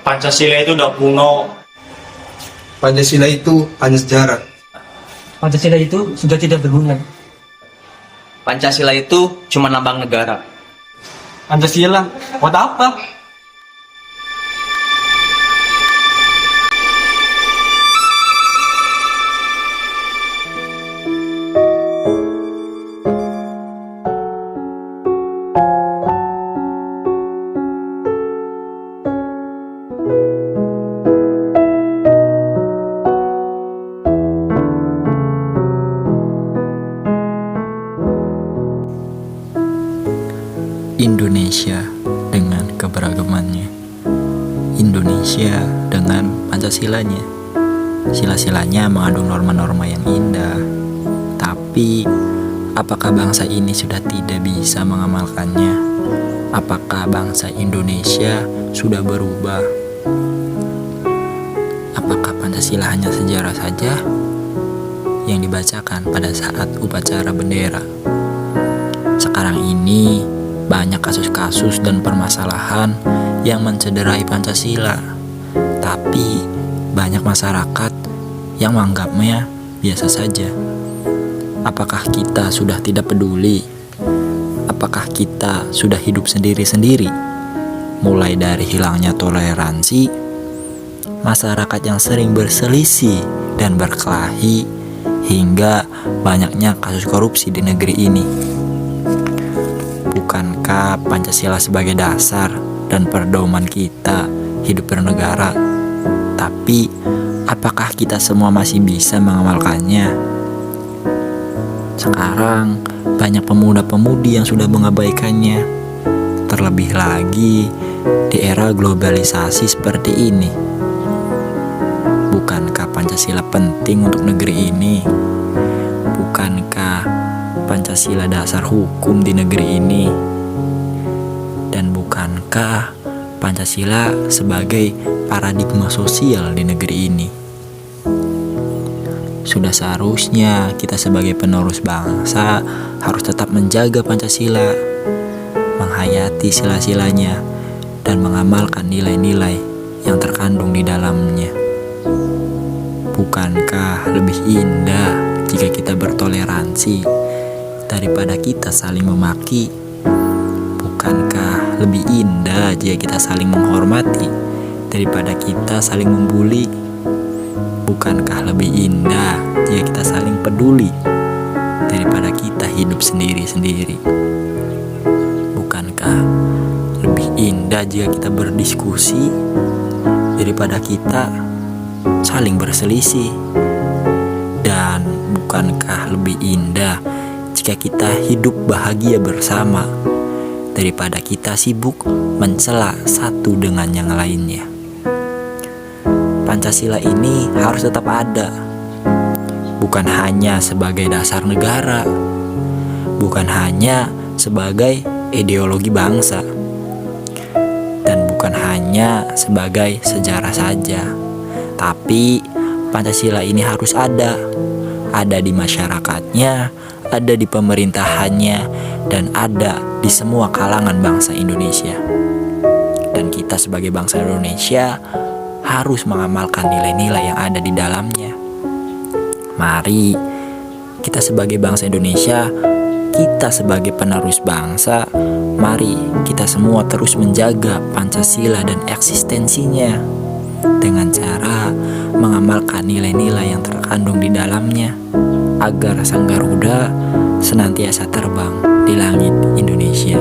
Pancasila itu udah kuno. Pancasila itu hanya sejarah. Pancasila itu sudah tidak berguna. Pancasila itu cuma lambang negara. Pancasila, buat apa? Indonesia dengan keberagamannya, Indonesia dengan Pancasilanya. Sila-silanya mengandung norma-norma yang indah. Tapi, apakah bangsa ini sudah tidak bisa mengamalkannya? Apakah bangsa Indonesia sudah berubah? Apakah Pancasila hanya sejarah saja yang dibacakan pada saat upacara bendera? Sekarang ini banyak kasus-kasus dan permasalahan yang mencederai Pancasila, tapi banyak masyarakat yang menganggapnya biasa saja. Apakah kita sudah tidak peduli? Apakah kita sudah hidup sendiri-sendiri? Mulai dari hilangnya toleransi, masyarakat yang sering berselisih dan berkelahi, hingga banyaknya kasus korupsi di negeri ini. Bukankah Pancasila sebagai dasar dan pedoman kita hidup bernegara? Tapi, apakah kita semua masih bisa mengamalkannya? Sekarang, banyak pemuda-pemudi yang sudah mengabaikannya. Terlebih lagi di era globalisasi seperti ini. Bukankah Pancasila penting untuk negeri ini? Bukankah Pancasila dasar hukum di negeri ini? Dan bukankah Pancasila sebagai paradigma sosial di negeri ini? Sudah seharusnya kita sebagai penerus bangsa harus tetap menjaga Pancasila, menghayati sila-silanya, dan mengamalkan nilai-nilai yang terkandung di dalamnya. Bukankah lebih indah jika kita bertoleransi daripada kita saling memaki? Bukankah lebih indah jika kita saling menghormati daripada kita saling membuli? Bukankah lebih indah jika kita saling peduli daripada kita hidup sendiri-sendiri? Bukankah lebih indah jika kita berdiskusi daripada kita saling berselisih? Dan bukankah lebih indah jika kita hidup bahagia bersama daripada kita sibuk mencela satu dengan yang lainnya? Pancasila ini harus tetap ada, bukan hanya sebagai dasar negara, bukan hanya sebagai ideologi bangsa, dan bukan hanya sebagai sejarah saja. Tapi Pancasila ini harus ada di masyarakatnya, ada di pemerintahannya, dan ada di semua kalangan bangsa Indonesia. Dan kita sebagai bangsa Indonesia harus mengamalkan nilai-nilai yang ada di dalamnya. Mari kita sebagai bangsa Indonesia, kita sebagai penerus bangsa, mari kita semua terus menjaga Pancasila dan eksistensinya dengan cara mengamalkan nilai-nilai yang terkandung di dalamnya, agar sang Garuda senantiasa terbang di langit Indonesia.